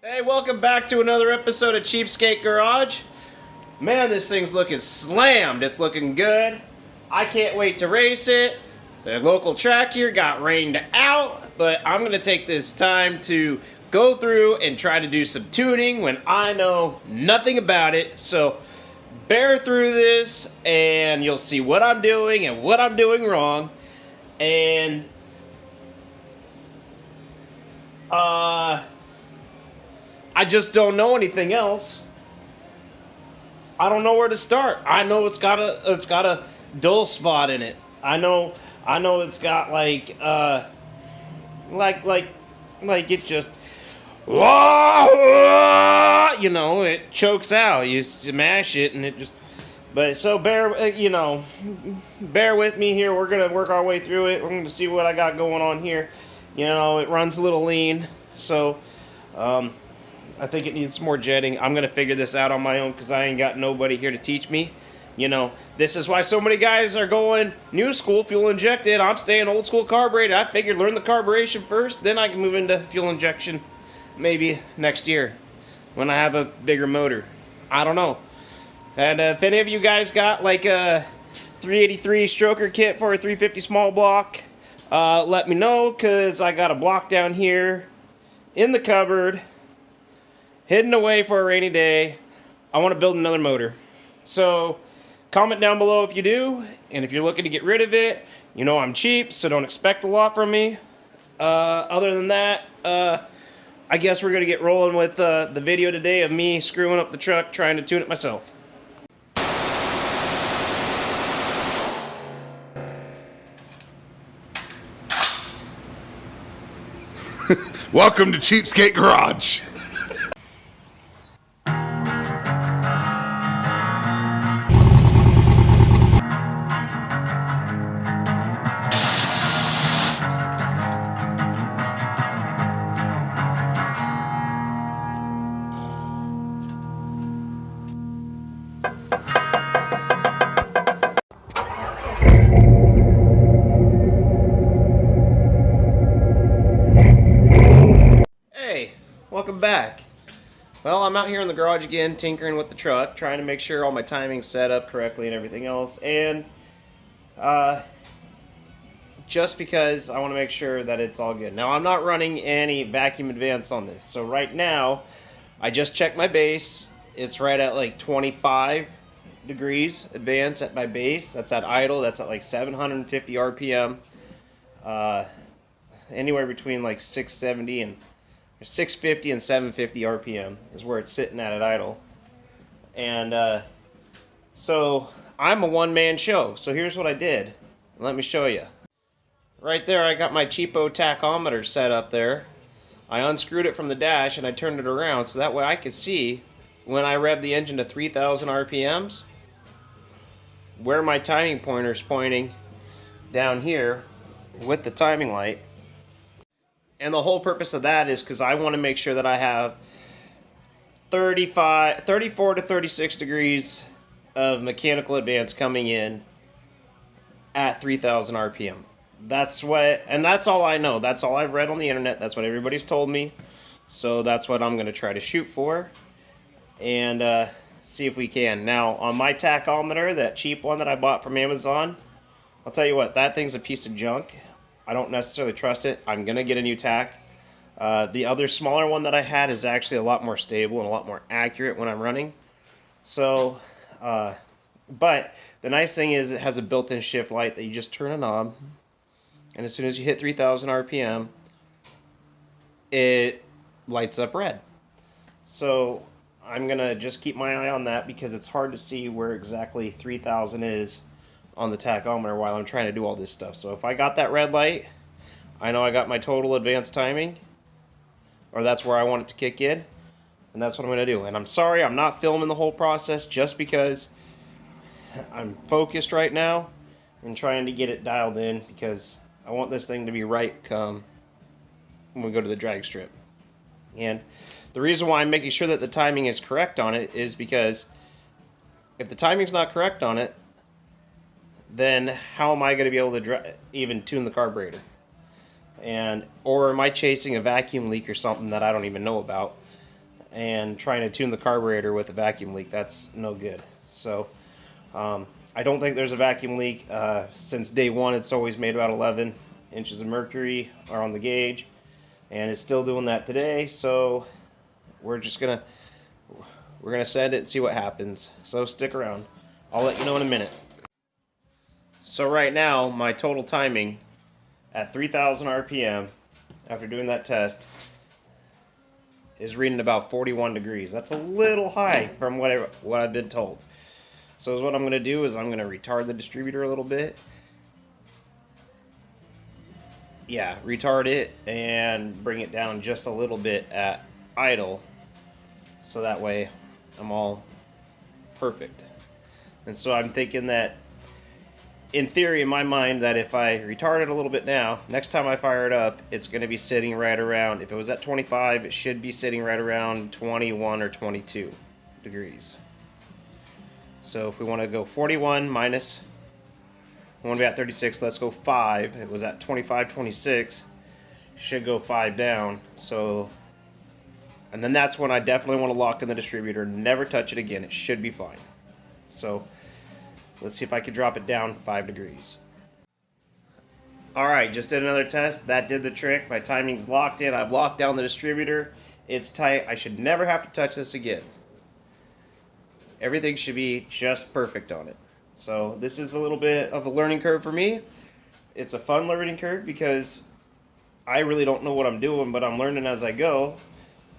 Hey, welcome back to another episode of Cheapskate Garage. Man, this thing's looking slammed. It's looking good. I can't wait to race it. The local track here got rained out, but I'm going to take this time to go through and try to do some tuning when I know nothing about it. So bear through this and you'll see what I'm doing and what I'm doing wrong. And I just don't know anything else. I don't know where to start. I know it's got a dull spot in it. I know it's got like it just it chokes out. You smash it and it just. But so bear with me here. We're gonna work our way through it. We're gonna see what I got going on here. It runs a little lean, so I think it needs some more jetting. I'm going to figure this out on my own because I ain't got nobody here to teach me. This is why so many guys are going new school, fuel injected. I'm staying old school carburetor. I figured learn the carburation first, then I can move into fuel injection maybe next year when I have a bigger motor. I don't know. And if any of you guys got like a 383 stroker kit for a 350 small block, let me know because I got a block down here in the cupboard hidden away for a rainy day. I want to build another motor. So comment down below if you do, and if you're looking to get rid of it, I'm cheap, so don't expect a lot from me. Other than that, I guess we're going to get rolling with the video today of me screwing up the truck trying to tune it myself. Welcome to Cheapskate Garage. Welcome back. Well, I'm out here in the garage again, tinkering with the truck, trying to make sure all my timing's set up correctly and everything else. And just because I want to make sure that it's all good. Now, I'm not running any vacuum advance on this. So right now, I just checked my base. It's right at like 25 degrees advance at my base. That's at idle. That's at like 750 RPM. Anywhere between like 670 and 650 and 750 RPM is where it's sitting at idle. And so I'm a one-man show. So here's what I did. Let me show you. Right there, I got my cheapo tachometer set up there. I unscrewed it from the dash and I turned it around so that way I could see when I rev the engine to 3,000 RPMs where my timing pointer is pointing down here with the timing light. And the whole purpose of that is because I want to make sure that I have 34 to 36 degrees of mechanical advance coming in at 3,000 RPM. That's all I know. That's all I've read on the internet. That's what everybody's told me. So that's what I'm going to try to shoot for and see if we can. Now, on my tachometer, that cheap one that I bought from Amazon, I'll tell you what, that thing's a piece of junk. I don't necessarily trust it. I'm going to get a new tack. The other smaller one that I had is actually a lot more stable and a lot more accurate when I'm running. So, but the nice thing is it has a built-in shift light that you just turn a knob. And as soon as you hit 3,000 RPM, it lights up red. So I'm going to just keep my eye on that because it's hard to see where exactly 3,000 is on the tachometer while I'm trying to do all this stuff. So if I got that red light, I know I got my total advanced timing, or that's where I want it to kick in, and that's what I'm going to do. And I'm sorry I'm not filming the whole process just because I'm focused right now and trying to get it dialed in because I want this thing to be right come when we go to the drag strip. And the reason why I'm making sure that the timing is correct on it is because if the timing's not correct on it, then how am I going to be able to even tune the carburetor? Or am I chasing a vacuum leak or something that I don't even know about? and trying to tune the carburetor with a vacuum leak. That's no good. So I don't think there's a vacuum leak. Since day one, it's always made about 11 inches of mercury are on the gauge, and it's still doing that today. So we're gonna send it and see what happens. So stick around. I'll let you know in a minute. So right now, my total timing at 3,000 RPM after doing that test is reading about 41 degrees. That's a little high from what I've been told. So what I'm going to do is I'm going to retard the distributor a little bit. Yeah, retard it and bring it down just a little bit at idle. So that way I'm all perfect. And so I'm thinking that, in theory, in my mind, that if I retard it a little bit now, next time I fire it up, it's going to be sitting right around, if it was at 25, it should be sitting right around 21 or 22 degrees. So if we want to go 41 minus, we want to be at 36, let's go 5. It was at 25, 26, should go 5 down. So, and then that's when I definitely want to lock in the distributor, never touch it again. It should be fine. So let's see if I can drop it down 5 degrees. Alright, just did another test. That did the trick. My timing's locked in. I've locked down the distributor. It's tight. I should never have to touch this again. Everything should be just perfect on it. So this is a little bit of a learning curve for me. It's a fun learning curve because I really don't know what I'm doing, but I'm learning as I go.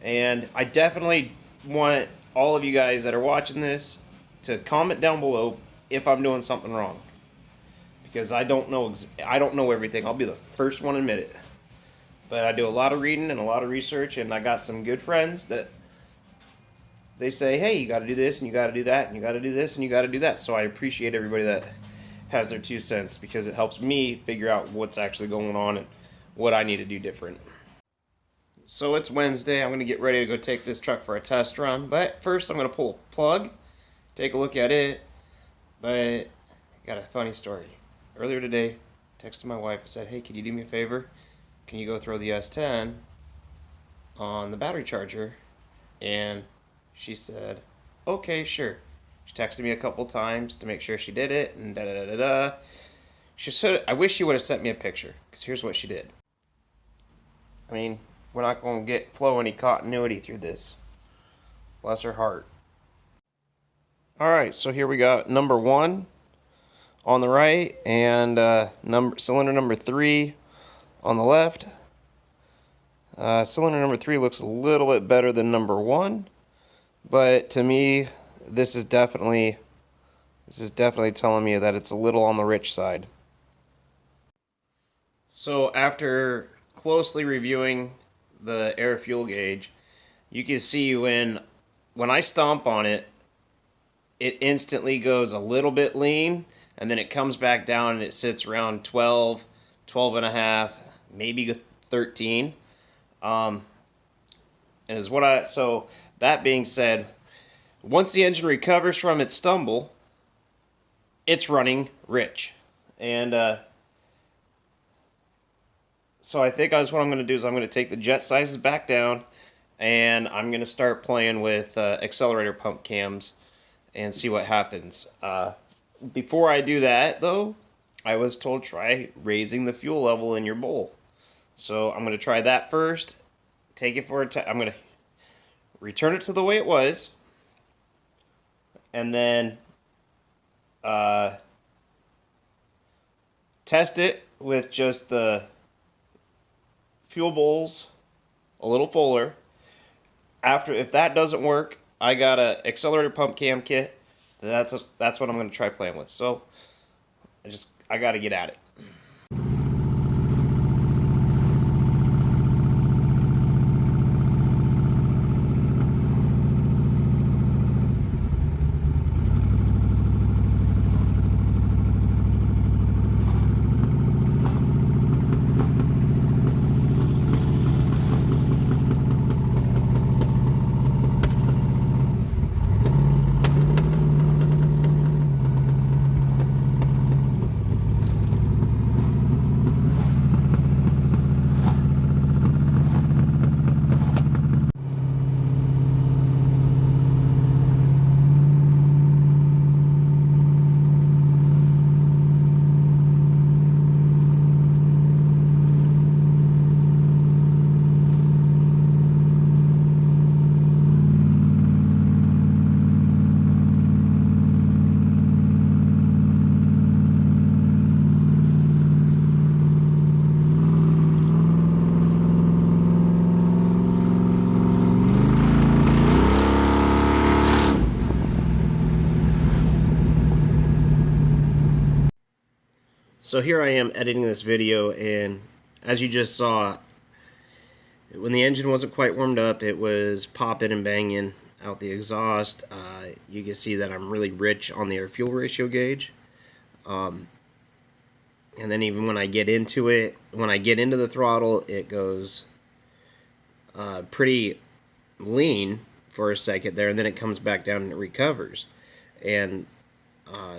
And I definitely want all of you guys that are watching this to comment down below if I'm doing something wrong, because I don't know everything. I'll be the first one to admit it, but I do a lot of reading and a lot of research, and I got some good friends that they say, hey, you got to do this and you got to do that and you got to do this and you got to do that. So I appreciate everybody that has their 2 cents, because it helps me figure out what's actually going on and what I need to do different. So it's Wednesday. I'm going to get ready to go take this truck for a test run, but first I'm going to pull a plug, take a look at it. But I got a funny story. Earlier today, I texted my wife and said, hey, can you do me a favor? Can you go throw the S10 on the battery charger? And she said, okay, sure. She texted me a couple times to make sure she did it, and da-da-da-da-da. She said, I wish she would have sent me a picture, because here's what she did. I mean, we're not going to flow any continuity through this. Bless her heart. Alright, so here we got number 1 on the right, and cylinder number 3 on the left. Cylinder number 3 looks a little bit better than number 1, but to me, this is definitely telling me that it's a little on the rich side. So after closely reviewing the air fuel gauge, you can see when I stomp on it, it instantly goes a little bit lean, and then it comes back down and it sits around 12, 12 and a half, maybe 13. So that being said, once the engine recovers from its stumble, it's running rich. And so I think what I'm going to do is I'm going to take the jet sizes back down, and I'm going to start playing with accelerator pump cams and see what happens. Before I do that, though, I was told try raising the fuel level in your bowl. So I'm going to try that first. Take it for a I'm going to return it to the way it was, and then test it with just the fuel bowls a little fuller. If that doesn't work, I got a accelerator pump cam kit. That's what I'm going to try playing with. So I got to get at it. So here I am editing this video, and as you just saw, when the engine wasn't quite warmed up, it was popping and banging out the exhaust. You can see that I'm really rich on the air-fuel ratio gauge. And then even when I get into it, when I get into the throttle, it goes pretty lean for a second there, and then it comes back down and it recovers. And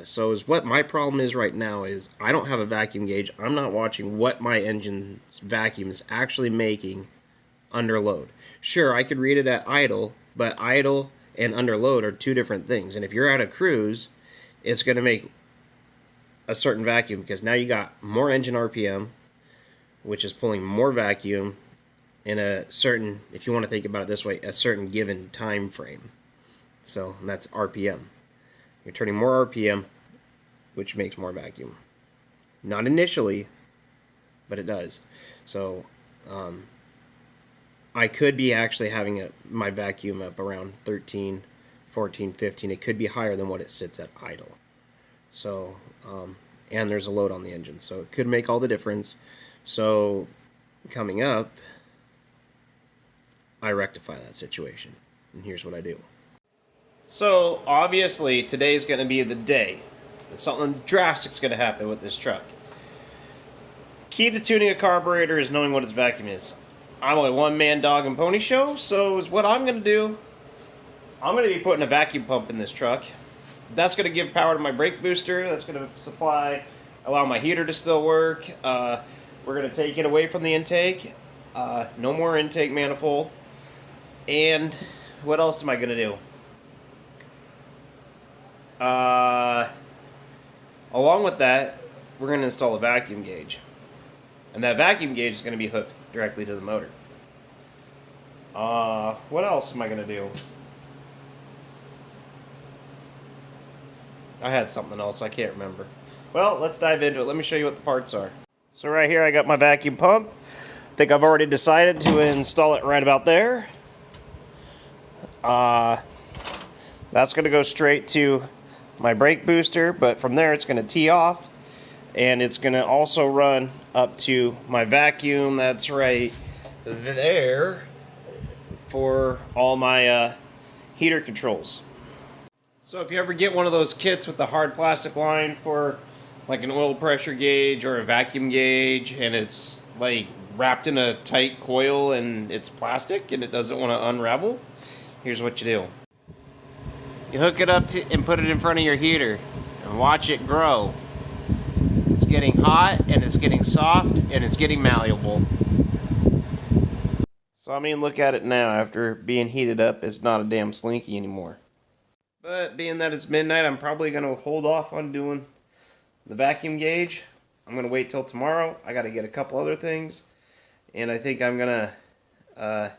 so is what my problem is right now is I don't have a vacuum gauge. I'm not watching what my engine's vacuum is actually making under load. Sure, I could read it at idle, but idle and under load are two different things. And if you're at a cruise, it's going to make a certain vacuum because now you got more engine RPM, which is pulling more vacuum in a certain, if you want to think about it this way, a certain given time frame. So that's RPM. You're turning more RPM, which makes more vacuum. Not initially, but it does. So I could be actually having my vacuum up around 13, 14, 15. It could be higher than what it sits at idle. So, and there's a load on the engine, so it could make all the difference. So coming up, I rectify that situation, and here's what I do. So obviously today's going to be the day that something drastic's going to happen with this truck. Key to tuning a carburetor is knowing what its vacuum is. I'm a one-man dog and pony show, so is what I'm going to do. I'm going to be putting a vacuum pump in this truck. That's going to give power to my brake booster. That's going to allow my heater to still work. We're going to take it away from the intake. No more intake manifold. And what else am I going to do? Along with that, we're going to install a vacuum gauge. And that vacuum gauge is going to be hooked directly to the motor. What else am I going to do? I had something else, I can't remember. Well, let's dive into it. Let me show you what the parts are. So right here I got my vacuum pump. I think I've already decided to install it right about there. That's going to go straight to my brake booster, but from there it's going to tee off, and it's going to also run up to my vacuum that's right there for all my heater controls. So if you ever get one of those kits with the hard plastic line for like an oil pressure gauge or a vacuum gauge, and it's like wrapped in a tight coil and it's plastic and it doesn't want to unravel, here's what you do. You hook it up and put it in front of your heater and watch it grow. It's getting hot and it's getting soft and it's getting malleable. So I mean, look at it now. After being heated up, it's not a damn slinky anymore. But being that it's midnight, I'm probably going to hold off on doing the vacuum gauge. I'm going to wait till tomorrow. I got to get a couple other things. And I think I'm going to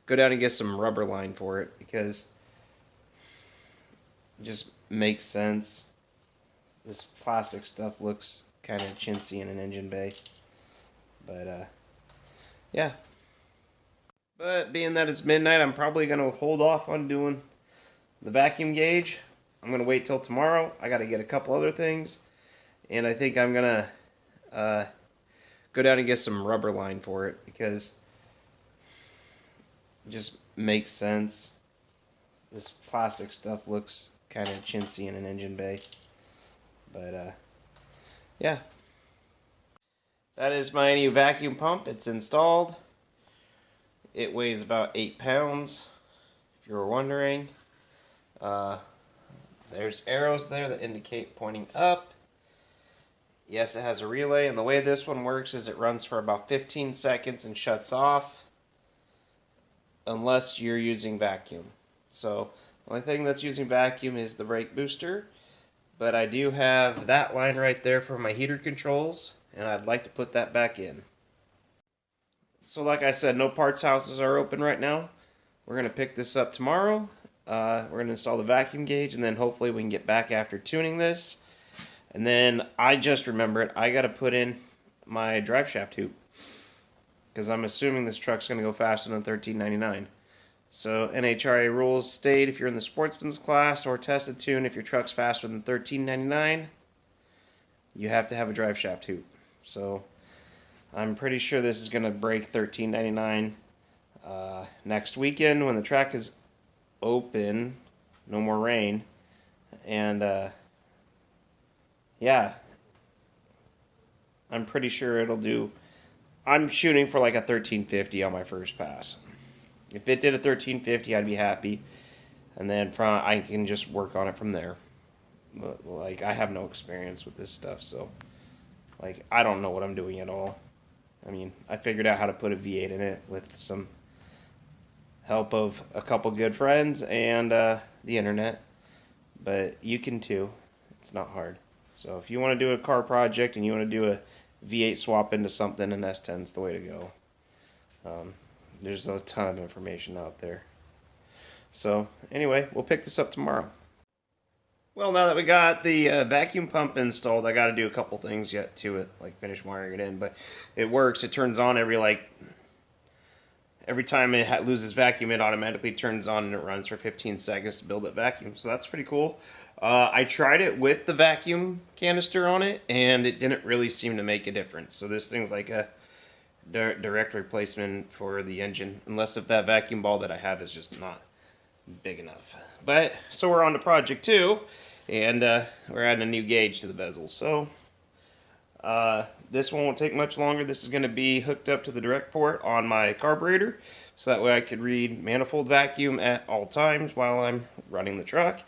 go down and get some rubber line for it, because it just makes sense. This plastic stuff looks kind of chintzy in an engine bay. But, yeah. But being that it's midnight, I'm probably going to hold off on doing the vacuum gauge. I'm going to wait till tomorrow. I got to get a couple other things. And I think I'm going to go down and get some rubber line for it, because it just makes sense. This plastic stuff looks kind of chintzy in an engine bay. But, yeah. That is my new vacuum pump. It's installed. It weighs about 8 pounds, if you were wondering. There's arrows there that indicate pointing up. Yes, it has a relay, and the way this one works is it runs for about 15 seconds and shuts off unless you're using vacuum. So the only thing that's using vacuum is the brake booster, but I do have that line right there for my heater controls, and I'd like to put that back in. So like I said, no parts houses are open right now. We're going to pick this up tomorrow. We're going to install the vacuum gauge, and then hopefully we can get back after tuning this. And then I just remembered I got to put in my drive shaft hoop, because I'm assuming this truck's going to go faster than 1399. So NHRA rules state if you're in the sportsman's class or tested tune, if your truck's faster than 1399, you have to have a drive shaft hoop. So I'm pretty sure this is going to break $13.99 next weekend when the track is open, no more rain, and yeah, I'm pretty sure it'll do. I'm shooting for like a 1350 on my first pass. If it did a 1350, I'd be happy, and then I can just work on it from there. But like, I have no experience with this stuff, so like, I don't know what I'm doing at all. I mean, I figured out how to put a V8 in it with some help of a couple good friends and the internet, but you can too. It's not hard. So if you want to do a car project and you want to do a V8 swap into something, an S10's the way to go. There's a ton of information out there. So anyway, we'll pick this up tomorrow. Well, now that we got the vacuum pump installed, I got to do a couple things yet to it, like finish wiring it in. But it works. It turns on every time it loses vacuum, it automatically turns on and it runs for 15 seconds to build up vacuum. So that's pretty cool. I tried it with the vacuum canister on it, and it didn't really seem to make a difference. So this thing's like a direct replacement for the engine, unless if that vacuum ball that I have is just not big enough. But so we're on to project 2, and we're adding a new gauge to the bezel. So this one won't take much longer. This is going to be hooked up to the direct port on my carburetor, so that way I could read manifold vacuum at all times while I'm running the truck.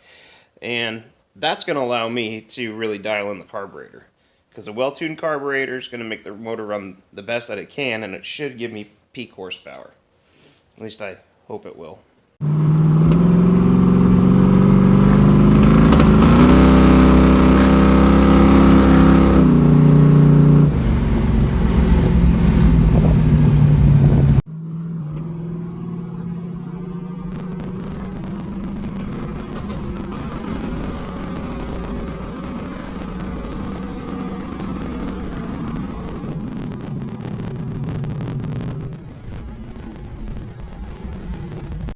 And that's going to allow me to really dial in the carburetor, because a well-tuned carburetor is going to make the motor run the best that it can, and it should give me peak horsepower. At least I hope it will.